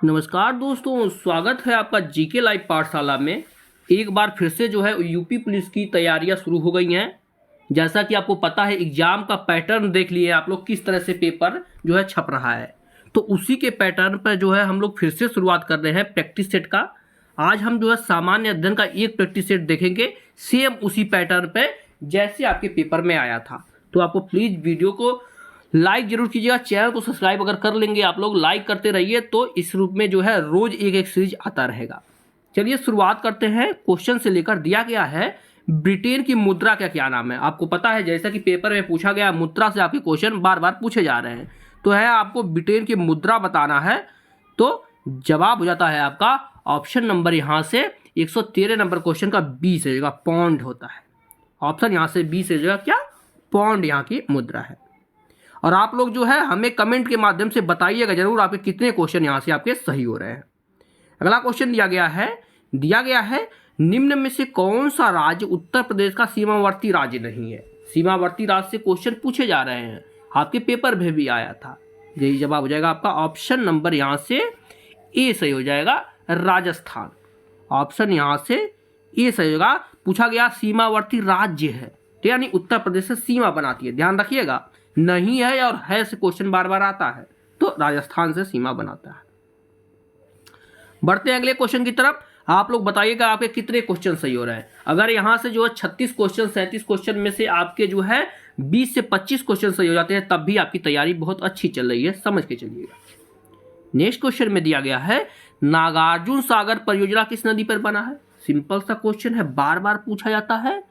नमस्कार दोस्तों, स्वागत है आपका जीके लाइव पाठशाला में। एक बार फिर से जो है यूपी पुलिस की तैयारियां शुरू हो गई हैं। जैसा कि आपको पता है, एग्जाम का पैटर्न देख लिए आप लोग, किस तरह से पेपर जो है छप रहा है। तो उसी के पैटर्न पर जो है हम लोग फिर से शुरुआत कर रहे हैं प्रैक्टिस सेट का। आज हम जो है सामान्य अध्ययन का एक प्रैक्टिस सेट देखेंगे, सेम उसी पैटर्न पर जैसे आपके पेपर में आया था। तो आपको प्लीज़ वीडियो को लाइक जरूर कीजिएगा, चैनल को सब्सक्राइब अगर कर लेंगे आप लोग, लाइक करते रहिए, तो इस रूप में जो है रोज एक एक सीरीज आता रहेगा। चलिए शुरुआत करते हैं। क्वेश्चन से लेकर दिया गया है ब्रिटेन की मुद्रा का क्या नाम है। आपको पता है, जैसा कि पेपर में पूछा गया, मुद्रा से आपके क्वेश्चन बार बार पूछे जा रहे हैं। तो है आपको ब्रिटेन की मुद्रा बताना है। तो जवाब हो जाता है आपका ऑप्शन नंबर यहाँ से 113 नंबर क्वेश्चन का बी से जगह पौंड होता है। ऑप्शन यहाँ से बी से जगह क्या, पौंड यहाँ की मुद्रा है। और आप लोग जो है हमें कमेंट के माध्यम से बताइएगा जरूर आपके कितने क्वेश्चन यहाँ से आपके सही हो रहे हैं। अगला क्वेश्चन दिया गया है निम्न में से कौन सा राज्य उत्तर प्रदेश का सीमावर्ती राज्य नहीं है। सीमावर्ती राज्य से क्वेश्चन पूछे जा रहे हैं, आपके पेपर में भी आया था। यही जवाब हो जाएगा आपका ऑप्शन नंबर यहाँ से ए सही हो जाएगा, राजस्थान। ऑप्शन यहाँ से ए सही होगा। पूछा गया सीमावर्ती राज्य है, तो यानी उत्तर प्रदेश से सीमा बनाती है, ध्यान रखिएगा। नहीं है और है से क्वेश्चन बार बार आता है, तो राजस्थान से सीमा बनाता है। बढ़ते हैं अगले क्वेश्चन की तरफ। आप लोग बताइएगा आपके कितने क्वेश्चन सही हो रहे हैं। अगर यहां से जो है 36 क्वेश्चन 37 क्वेश्चन में से आपके जो है 20 से 25 क्वेश्चन सही हो जाते हैं, तब भी आपकी तैयारी बहुत अच्छी चल रही है, समझ के चलिएगा। नेक्स्ट क्वेश्चन में दिया गया है नागार्जुन सागर परियोजना किस नदी पर बना है। सिंपल सा क्वेश्चन है, बार बार पूछा जाता है।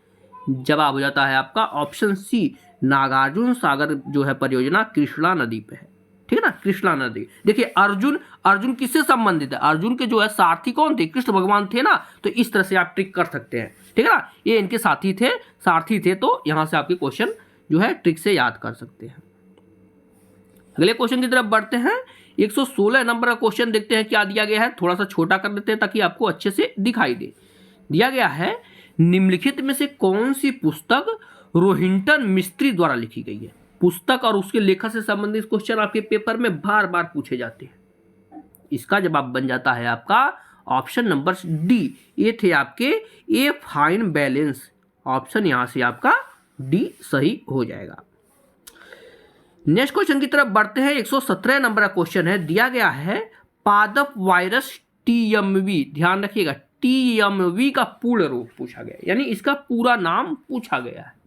जवाब हो जाता है आपका ऑप्शन सी, नागार्जुन सागर जो है परियोजना कृष्णा नदी पे है। ठीक है ना, कृष्णा नदी। देखिए अर्जुन किससे संबंधित है, अर्जुन के जो है सारथी कौन थे, कृष्ण भगवान थे ना। तो इस तरह से आप ट्रिक कर सकते हैं, ठीक है ना, ये इनके सारथी थे। तो यहां से आपके क्वेश्चन जो है ट्रिक से याद कर सकते हैं। अगले क्वेश्चन की तरफ बढ़ते हैं। 116 नंबर का क्वेश्चन देखते हैं क्या दिया गया है। थोड़ा सा छोटा कर देते हैं ताकि आपको अच्छे से दिखाई दे। दिया गया है निम्नलिखित में से कौन सी पुस्तक रोहिंटन मिस्त्री द्वारा लिखी गई है। पुस्तक और उसके लेखक से संबंधित क्वेश्चन आपके पेपर में बार बार पूछे जाते हैं। इसका जवाब बन जाता है आपका ऑप्शन नंबर डी, ये थे आपके ए फाइन बैलेंस। ऑप्शन यहां से आपका डी सही हो जाएगा। नेक्स्ट क्वेश्चन की तरफ बढ़ते हैं। 117 नंबर का क्वेश्चन है। दिया गया है पादप वायरस टीएमवी, ध्यान रखिएगा, टीएमवी का पूर्ण रूप पूछा गया, यानी इसका पूरा नाम पूछा गया है।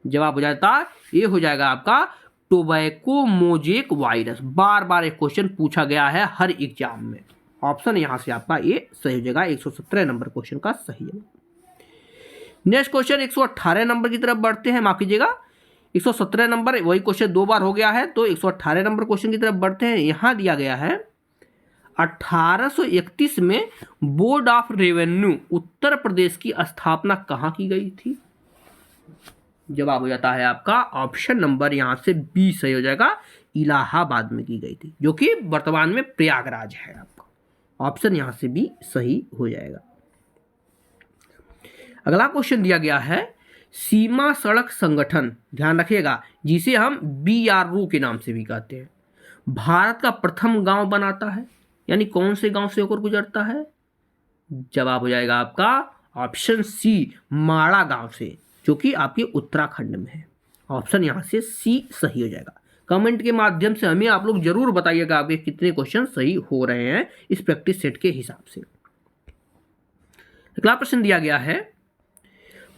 जवाब हो जाता ये हो जाएगा आपका टोबैको मोजेक वायरस। बार बार एक क्वेश्चन पूछा गया है हर एग्जाम में। ऑप्शन यहां से आपका ये सही हो जाएगा, 117 नंबर क्वेश्चन का सही है। नेक्स्ट क्वेश्चन 118 नंबर की तरफ बढ़ते हैं, माफ कीजिएगा 117 नंबर, वही क्वेश्चन दो बार हो गया है, तो 118 नंबर क्वेश्चन की तरफ बढ़ते हैं। यहां दिया गया है 1831 में board of revenue Uttar Pradesh की स्थापना कहां की गई थी। जवाब हो जाता है आपका ऑप्शन नंबर यहां से बी सही हो जाएगा, इलाहाबाद में की गई थी, जो कि वर्तमान में प्रयागराज है आपका। ऑप्शन यहां से बी सही हो जाएगा। अगला क्वेश्चन दिया गया है सीमा सड़क संगठन, ध्यान रखिएगा, जिसे हम BRO के नाम से भी कहते हैं, भारत का प्रथम गांव बनाता है, यानी कौन से गांव से होकर गुजरता है। जवाब हो जाएगा आपका ऑप्शन सी, माड़ा गांव से, जो कि आपके उत्तराखंड में है। ऑप्शन यहां से सी सही हो जाएगा। कमेंट के माध्यम से हमें आप लोग जरूर बताइएगा आपके कितने क्वेश्चन सही हो रहे हैं इस प्रैक्टिस सेट के हिसाब से। अगला प्रश्न दिया गया है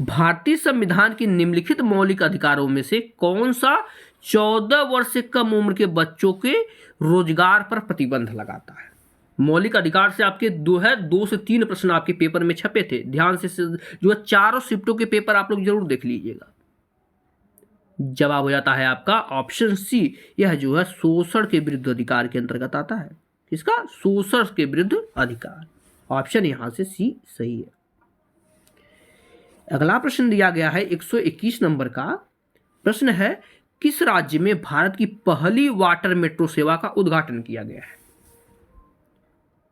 भारतीय संविधान के निम्नलिखित मौलिक अधिकारों में से कौन सा 14 वर्ष से कम उम्र के बच्चों के रोजगार पर प्रतिबंध लगाता है। मौलिक अधिकार से आपके 2 से 3 प्रश्न आपके पेपर में छपे थे, ध्यान से जो है चारों शिफ्टों के पेपर आप लोग जरूर देख लीजिएगा। जवाब हो जाता है आपका ऑप्शन सी, यह जो है शोषण के विरुद्ध अधिकार के अंतर्गत आता है। किसका, शोषण के विरुद्ध अधिकार। ऑप्शन यहां से सी सही है। अगला प्रश्न दिया गया है 121 नंबर का प्रश्न है किस राज्य में भारत की पहली वाटर मेट्रो सेवा का उद्घाटन किया गया है।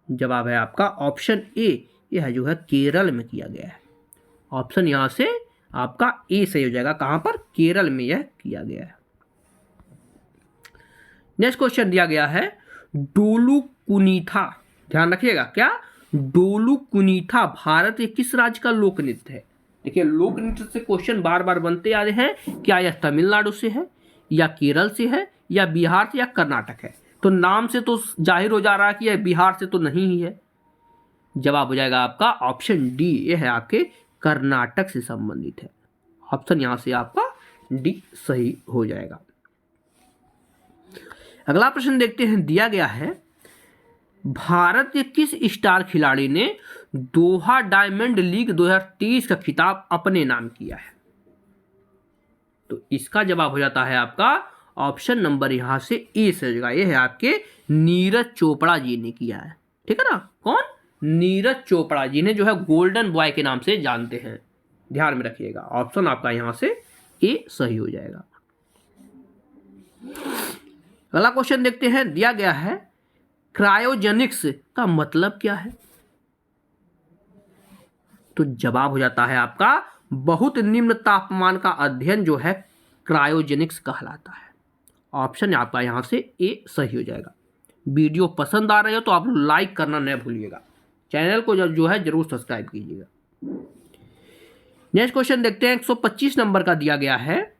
जवाब है आपका ऑप्शन ए, यह जो है केरल में किया गया है। ऑप्शन यहां से आपका ए सही हो जाएगा, कहां पर, केरल में यह किया गया है। नेक्स्ट क्वेश्चन दिया गया है डोलू कुनीथा, ध्यान रखिएगा, क्या डोलू कुनीथा भारत के किस राज्य का लोक नृत्य है? देखिए लोक नृत्य से क्वेश्चन बार बार बनते आ रहे हैं, क्या यह तमिलनाडु से है या केरल से है या बिहार से या कर्नाटक है? तो नाम से तो जाहिर हो जा रहा है कि यह बिहार से तो नहीं ही है। जवाब हो जाएगा आपका ऑप्शन डी, यह है आपके कर्नाटक से संबंधित है। ऑप्शन यहां से आपका डी सही हो जाएगा। अगला प्रश्न देखते हैं, दिया गया है भारत के किस स्टार खिलाड़ी ने दोहा डायमंड लीग 2023 का खिताब अपने नाम किया है? तो इसका जवाब हो जाता है आपका ऑप्शन नंबर यहां से ए से होगा, यह है आपके नीरज चोपड़ा जी ने किया है। ठीक है ना, कौन? नीरज चोपड़ा जिन्हें जो है गोल्डन बॉय के नाम से जानते हैं, ध्यान में रखिएगा। ऑप्शन आपका यहां से ए सही हो जाएगा। अगला क्वेश्चन देखते हैं, दिया गया है क्रायोजेनिक्स का मतलब क्या है? तो जवाब हो जाता है आपका बहुत निम्न तापमान का अध्ययन जो है क्रायोजेनिक्स कहलाता है। ऑप्शन आपका यहां से ए सही हो जाएगा। वीडियो पसंद आ रही हो तो आप लाइक करना न भूलिएगा, चैनल को जो है जरूर सब्सक्राइब कीजिएगा। नेक्स्ट क्वेश्चन देखते हैं, 125 नंबर का दिया गया है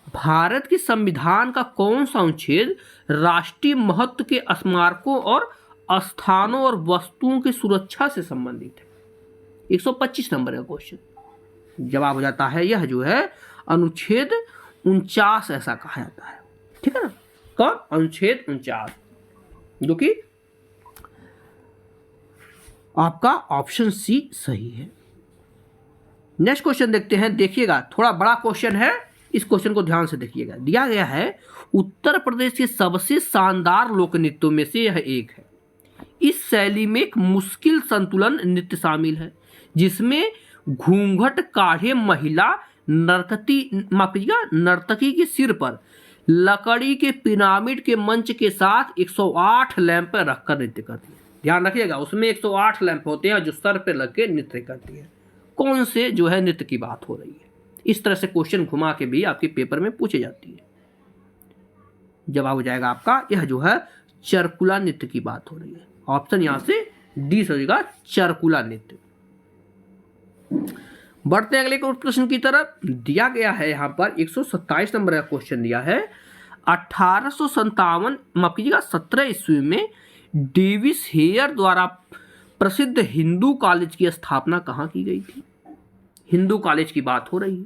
भारत के संविधान का कौन सा अनुच्छेद राष्ट्रीय महत्व के स्मारकों और स्थानों और वस्तुओं की सुरक्षा से संबंधित है? 125 नंबर का क्वेश्चन। जवाब हो जाता है यह जो है अनुच्छेद 49 ऐसा कहा जाता है। ठीक है ना, कौन? अनुच्छेद 49, जो कि आपका ऑप्शन सी सही है। नेक्स्ट क्वेश्चन देखते हैं, देखिएगा थोड़ा बड़ा क्वेश्चन है, इस क्वेश्चन को ध्यान से देखिएगा। दिया गया है उत्तर प्रदेश के सबसे शानदार लोक नृत्यों में से यह एक है। इस शैली में एक मुश्किल संतुलन नृत्य शामिल है जिसमें घूंघट काढ़े महिला नर्तकी के सिर पर लकड़ी के पिरामिड के मंच के साथ 108 लैंप पर रखकर नृत्य करती है। ध्यान रखिएगा, उसमें 108 लैंप होते हैं जो सर पे लग के नृत्य करती है। कौन से जो है नृत्य की बात हो रही है? इस तरह से क्वेश्चन घुमा के भी आपके पेपर में पूछे जाती है। जवाब हो जाएगा आपका यह जो है चरकुला नृत्य की बात हो रही है। ऑप्शन यहां से डी से होगा, चरकुला नृत्य। बढ़ते हैं अगले प्रश्न की तरफ। दिया गया है यहां पर 127 नंबर का क्वेश्चन दिया है 1857 माफ कीजिएगा 17 ईस्वी में डेविस हेयर द्वारा प्रसिद्ध हिंदू कॉलेज की स्थापना कहां की गई थी? हिंदू कॉलेज की बात हो रही है।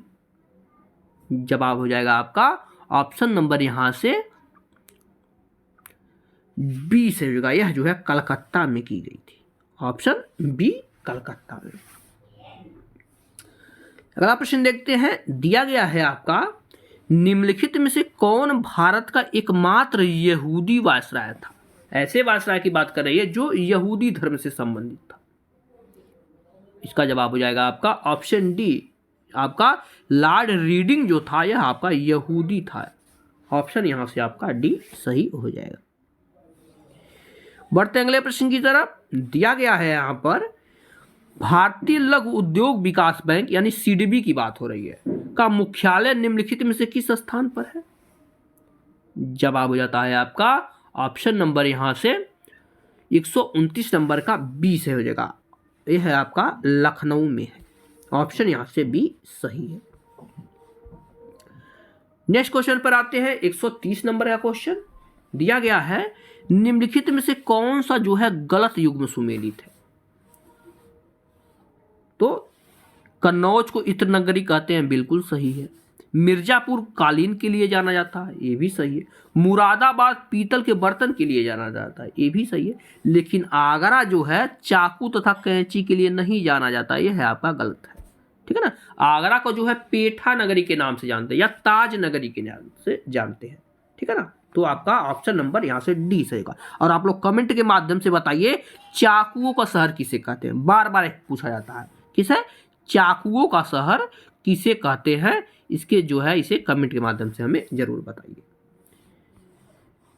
जवाब हो जाएगा आपका ऑप्शन नंबर यहां से बी से होगा, यह जो है कलकत्ता में की गई थी। ऑप्शन बी कलकत्ता में। अगला प्रश्न देखते हैं, दिया गया है आपका निम्नलिखित में से कौन भारत का एकमात्र यहूदी वायसराय था? ऐसे वायसराय की बात कर रही है जो यहूदी धर्म से संबंधित था। इसका जवाब हो जाएगा आपका ऑप्शन डी, आपका लॉर्ड रीडिंग जो था यह आपका यहूदी था। ऑप्शन यहां से आपका डी सही हो जाएगा। बढ़ते अगले प्रश्न की तरफ। दिया गया है यहां पर भारतीय लघु उद्योग विकास बैंक यानी सीडीबी की बात हो रही है का मुख्यालय निम्नलिखित में से किस स्थान पर है? जवाब हो जाता है आपका ऑप्शन नंबर यहां से 129 नंबर का बी से हो जाएगा, यह है आपका लखनऊ में है। ऑप्शन यहां से बी सही है। नेक्स्ट क्वेश्चन पर आते हैं, 130 नंबर का क्वेश्चन दिया गया है निम्नलिखित में से कौन सा जो है गलत युग्म सुमेलित है? तो कन्नौज को इत्र नगरी कहते हैं, बिल्कुल सही है। मिर्जापुर कालीन के लिए जाना जाता है, ये भी सही है। मुरादाबाद पीतल के बर्तन के लिए जाना जाता है, ये भी सही है। लेकिन आगरा जो है चाकू तथा कैंची के लिए नहीं जाना जाता, यह है आपका गलत है। ठीक है ना, आगरा को जो है पेठा नगरी के नाम से जानते हैं या ताज नगरी के नाम से जानते हैं। ठीक है ना, तो आपका ऑप्शन नंबर यहां से डी सही होगा। और आप लोग कमेंट के माध्यम से बताइए चाकुओं का शहर किसे कहते हैं? बार बार पूछा जाता है, किसे? चाकुओं का शहर किसे कहते हैं? इसके जो है इसे कमेंट के माध्यम से हमें जरूर बताइए।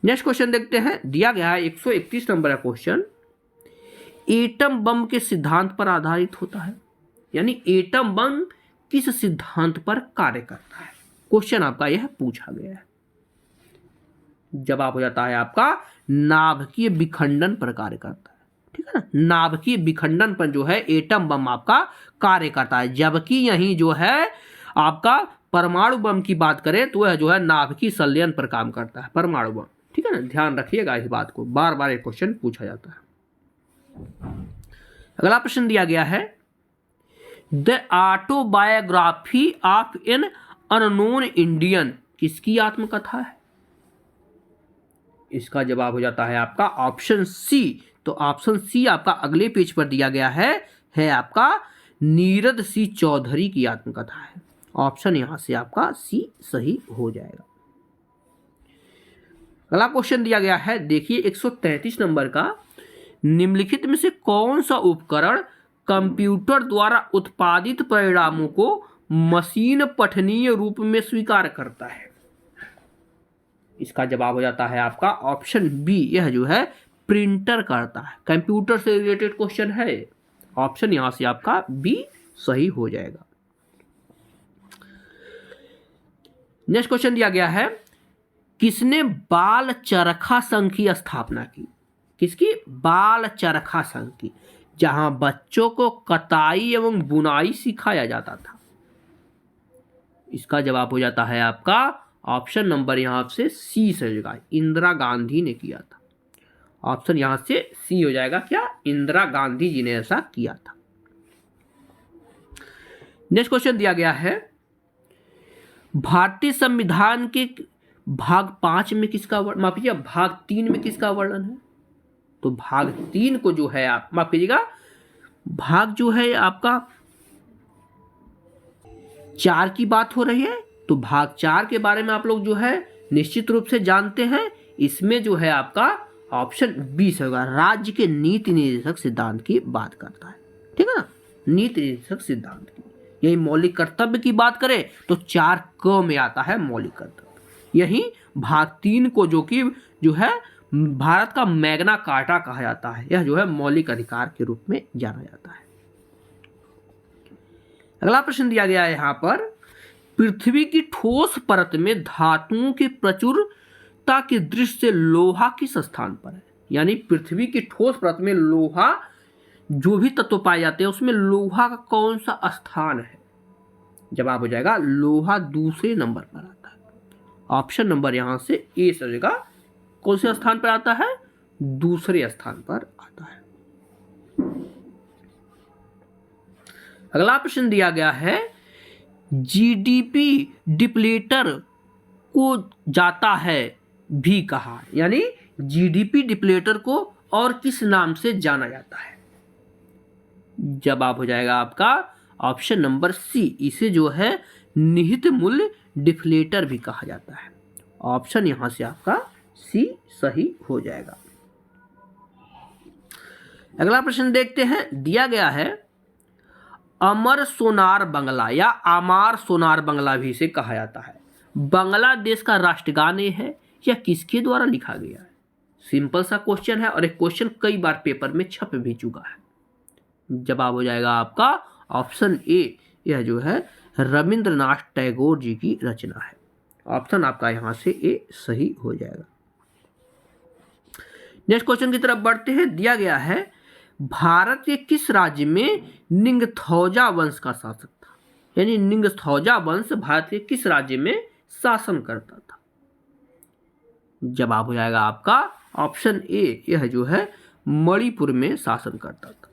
नेक्स्ट क्वेश्चन देखते हैं, दिया गया है 131 नंबर का क्वेश्चन एटम बम के सिद्धांत पर आधारित होता है, यानी एटम बम किस सिद्धांत पर कार्य करता है? क्वेश्चन आपका यह पूछा गया है। जवाब हो जाता है आपका नाभिकीय विखंडन पर कार्य करता है। ठीक है ना, नाभिकीय विखंडन पर जो है एटम बम आपका कार्य करता है, जबकि यही जो है आपका परमाणु बम की बात करें तो वह जो है नाभिकीय संलयन पर काम करता है, परमाणु बम। ठीक है ना, ध्यान रखिएगा इस बात को, बार बार एक क्वेश्चन पूछा जाता है। अगला प्रश्न दिया गया है, the autobiography of an unknown Indian किसकी आत्मकथा है? इसका जवाब हो जाता है आपका ऑप्शन सी। तो ऑप्शन सी आपका अगले पेज पर दिया गया है आपका नीरद सी चौधरी की आत्मकथा है। ऑप्शन यहां से आपका सी सही हो जाएगा। अगला क्वेश्चन दिया गया है, देखिए 133 नंबर का, निम्नलिखित में से कौन सा उपकरण कंप्यूटर द्वारा उत्पादित परिणामों को मशीन पठनीय रूप में स्वीकार करता है? इसका जवाब हो जाता है आपका ऑप्शन बी, यह जो है प्रिंटर करता है। कंप्यूटर से रिलेटेड क्वेश्चन है, ऑप्शन यहां से आपका बी सही हो जाएगा। नेक्स्ट क्वेश्चन दिया गया है, किसने बाल चरखा संघ की स्थापना की? किसकी? बाल चरखा संघ की, जहां बच्चों को कताई एवं बुनाई सिखाया जाता था। इसका जवाब हो जाता है आपका ऑप्शन नंबर यहां से सी से होगा, इंदिरा गांधी ने किया था। ऑप्शन यहां से सी हो जाएगा, क्या? इंदिरा गांधी जी ने ऐसा किया था। नेक्स्ट क्वेश्चन दिया गया है, भारतीय संविधान के भाग 5 में किसका माफ कीजिएगा भाग 3 में किसका वर्णन है? तो भाग 3 को जो है आप माफ कीजिएगा भाग जो है आपका 4 की बात हो रही है, तो भाग 4 के बारे में आप लोग जो है निश्चित रूप से जानते हैं। इसमें जो है आपका ऑप्शन बी से होगा, राज्य के नीति निर्देशक सिद्धांत की बात करता है। ठीक है ना, नीति निर्देशक सिद्धांत की। यही मौलिक कर्तव्य की बात करें तो 4 क में आता है मौलिक कर्तव्य। यही भाग 3 को जो है भारत का मैग्ना कार्टा कहा जाता है, यह जो है मौलिक अधिकार के रूप में जाना जाता है। अगला प्रश्न दिया गया है यहां पर, पृथ्वी की ठोस परत में धातुओं की प्रचुरता की दृष्टि से लोहा किस स्थान पर है? यानी पृथ्वी की ठोस परत में लोहा जो भी तत्व पाए जाते हैं उसमें लोहा का कौन सा स्थान है? जवाब हो जाएगा लोहा दूसरे नंबर पर आता है। ऑप्शन नंबर यहां से ए से होगा, कौन से स्थान पर आता है? दूसरे स्थान पर आता है। अगला प्रश्न दिया गया है, जीडीपी डिप्लेटर को जाता है भी कहा, यानी जीडीपी डिप्लेटर को और किस नाम से जाना जाता है? जवाब हो जाएगा आपका ऑप्शन नंबर सी, इसे जो है निहित मूल्य डिफ्लेटर भी कहा जाता है। ऑप्शन यहां से आपका सी सही हो जाएगा। अगला प्रश्न देखते हैं, दिया गया है, अमर सोनार बंगला या आमार सोनार बंगला भी इसे कहा जाता है, बांग्लादेश का राष्ट्रगान है या किसके द्वारा लिखा गया है? सिंपल सा क्वेश्चन है और एक क्वेश्चन कई बार पेपर में छप भी चुका है। जवाब हो जाएगा आपका ऑप्शन ए, यह जो है रविंद्रनाथ टैगोर जी की रचना है। ऑप्शन आपका यहां से ए सही हो जाएगा। नेक्स्ट क्वेश्चन की तरफ बढ़ते हैं, दिया गया है, भारत के किस राज्य में निंगथौजा वंश का शासक था? यानी निंगथौजा वंश भारत के किस राज्य में शासन करता था? जवाब हो जाएगा आपका ऑप्शन ए, यह जो है मणिपुर में शासन करता था।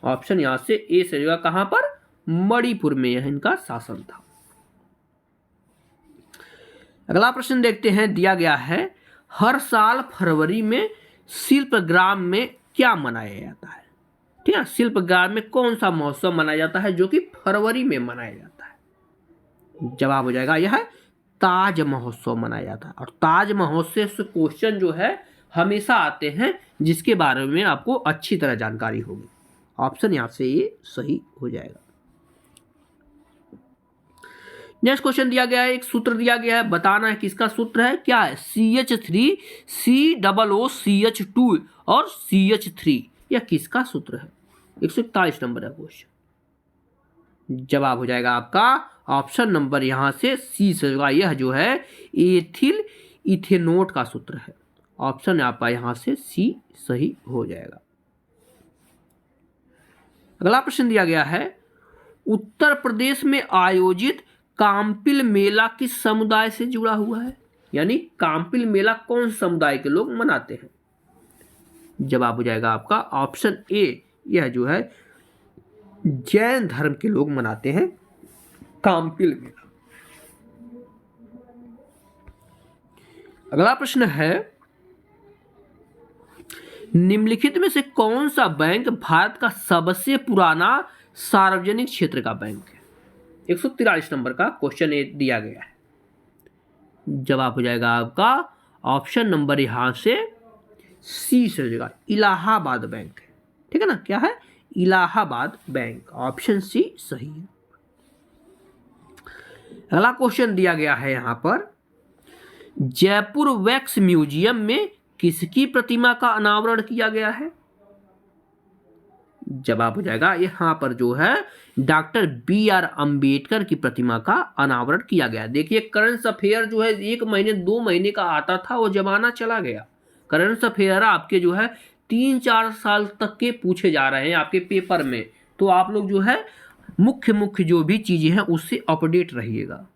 ऑप्शन यहां से ए से होगा, कहां पर? मणिपुर में यह इनका शासन था। अगला प्रश्न देखते हैं, दिया गया है, हर साल फरवरी में शिल्पग्राम में क्या मनाया जाता है? ठीक है, शिल्पग्राम में कौन सा महोत्सव मनाया जाता है जो कि फरवरी में मनाया जाता है? जवाब हो जाएगा यह ताज महोत्सव मनाया जाता है। और ताज महोत्सव से क्वेश्चन जो है हमेशा आते हैं जिसके बारे में आपको अच्छी तरह जानकारी होगी। ऑप्शन यहां से ये सही हो जाएगा। नेक्स्ट क्वेश्चन दिया गया है, एक सूत्र दिया गया है, बताना है किसका सूत्र है, क्या है? CH3 COOCH2 और CH3, यह किसका सूत्र है? 141 नंबर है क्वेश्चन। जवाब हो जाएगा आपका ऑप्शन नंबर यहां से सी से होगा, यह जो है एथिल इथेनॉल का सूत्र है। ऑप्शन आपका यहां से सी सही हो जाएगा। अगला प्रश्न दिया गया है, उत्तर प्रदेश में आयोजित काम्पिल मेला किस समुदाय से जुड़ा हुआ है? यानी काम्पिल मेला कौन समुदाय के लोग मनाते हैं? जवाब हो जाएगा आपका ऑप्शन ए, यह जो है जैन धर्म के लोग मनाते हैं काम्पिल मेला। अगला प्रश्न है, निम्नलिखित में से कौन सा बैंक भारत का सबसे पुराना सार्वजनिक क्षेत्र का बैंक है? 143 नंबर का क्वेश्चन दिया गया है। जवाब हो जाएगा आपका ऑप्शन नंबर यहां से सी से हो जाएगा, इलाहाबाद बैंक है। ठीक है ना, क्या है? इलाहाबाद बैंक। ऑप्शन सी सही है। अगला क्वेश्चन दिया गया है यहां पर, जयपुर वैक्स म्यूजियम में किसकी प्रतिमा का अनावरण किया गया है? जवाब हो जाएगा यहां पर जो है डॉक्टर बी.आर. अंबेडकर की प्रतिमा का अनावरण किया गया। देखिए करंट अफेयर जो है 1 महीने 2 महीने का आता था, वो जमाना चला गया। करंट अफेयर आपके जो है 3-4 साल तक के पूछे जा रहे हैं आपके पेपर में, तो आप लोग जो है मुख्य जो भी चीजें हैं उससे अपडेट रहिएगा।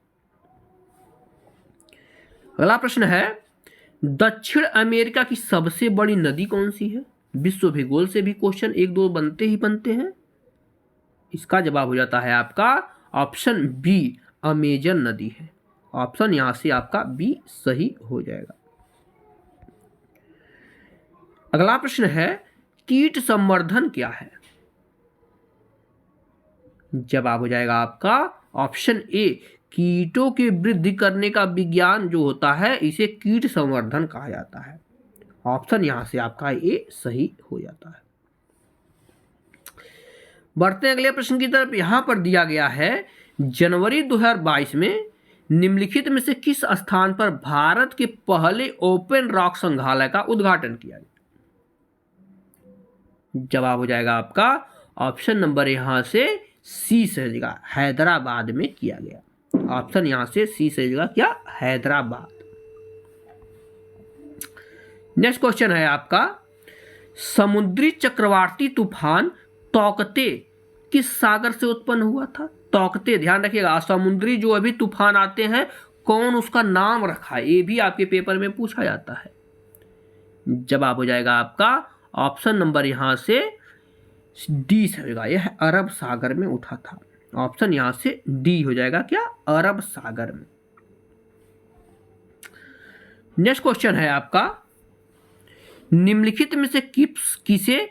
अगला प्रश्न है, दक्षिण अमेरिका की सबसे बड़ी नदी कौन सी है? विश्व भूगोल से भी क्वेश्चन 1-2 बनते हैं। इसका जवाब हो जाता है आपका ऑप्शन बी, अमेजन नदी है। ऑप्शन यहां से आपका बी सही हो जाएगा। अगला प्रश्न है, कीट संवर्धन क्या है? जवाब हो जाएगा आपका ऑप्शन ए, कीटों की वृद्धि करने का विज्ञान जो होता है इसे कीट संवर्धन कहा जाता है। ऑप्शन यहां से आपका ए सही हो जाता है। बढ़ते हैं अगले प्रश्न की तरफ। यहां पर दिया गया है, जनवरी 2022 में निम्नलिखित में से किस स्थान पर भारत के पहले ओपन रॉक संग्रहालय का उद्घाटन किया गया? जवाब हो जाएगा आपका ऑप्शन नंबर यहां से सी से होगा, हैदराबाद में किया गया। ऑप्शन यहां से सी से होगा क्या? हैदराबाद। नेक्स्ट क्वेश्चन है आपका, समुद्री चक्रवाती तूफान तौकते किस सागर से उत्पन्न हुआ था? तौकते, ध्यान रखिएगा, समुद्री जो अभी तूफान आते हैं कौन उसका नाम रखा है, ये भी आपके पेपर में पूछा जाता है। जवाब हो जाएगा आपका ऑप्शन नंबर यहां से डी से होगा, यह अरब सागर में उठा था। ऑप्शन यहां से डी हो जाएगा क्या? अरब सागर में। नेक्स्ट क्वेश्चन है आपका, निम्नलिखित में से किसे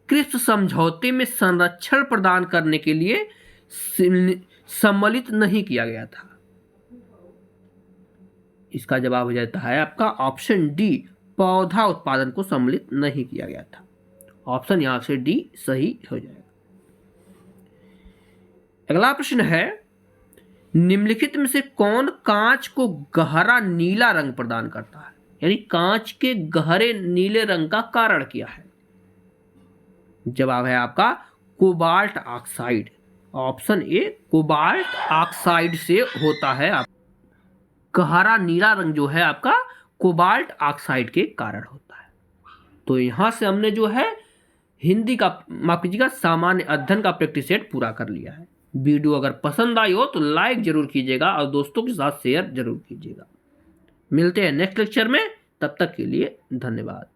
क्रिप्स समझौते में संरक्षण प्रदान करने के लिए सम्मिलित नहीं किया गया था? इसका जवाब हो जाता है आपका ऑप्शन डी, पौधा उत्पादन को सम्मिलित नहीं किया गया था। ऑप्शन यहां से डी सही हो जाएगा। अगला प्रश्न है, निम्नलिखित में से कौन कांच को गहरा नीला रंग प्रदान करता है? यानी कांच के गहरे नीले रंग का कारण क्या है? जवाब है आपका cobalt oxide. Option A, cobalt oxide से होता है। गहरा नीला रंग जो है आपका कोबाल्ट ऑक्साइड के कारण होता है। तो यहां से हमने जो है हिंदी का, माफ कीजिएगा, सामान्य अध्ययन का प्रैक्टिस सेट पूरा कर लिया है। वीडियो अगर पसंद आई हो तो लाइक जरूर कीजिएगा और दोस्तों के साथ शेयर जरूर कीजिएगा। मिलते हैं नेक्स्ट लेक्चर में, तब तक के लिए धन्यवाद।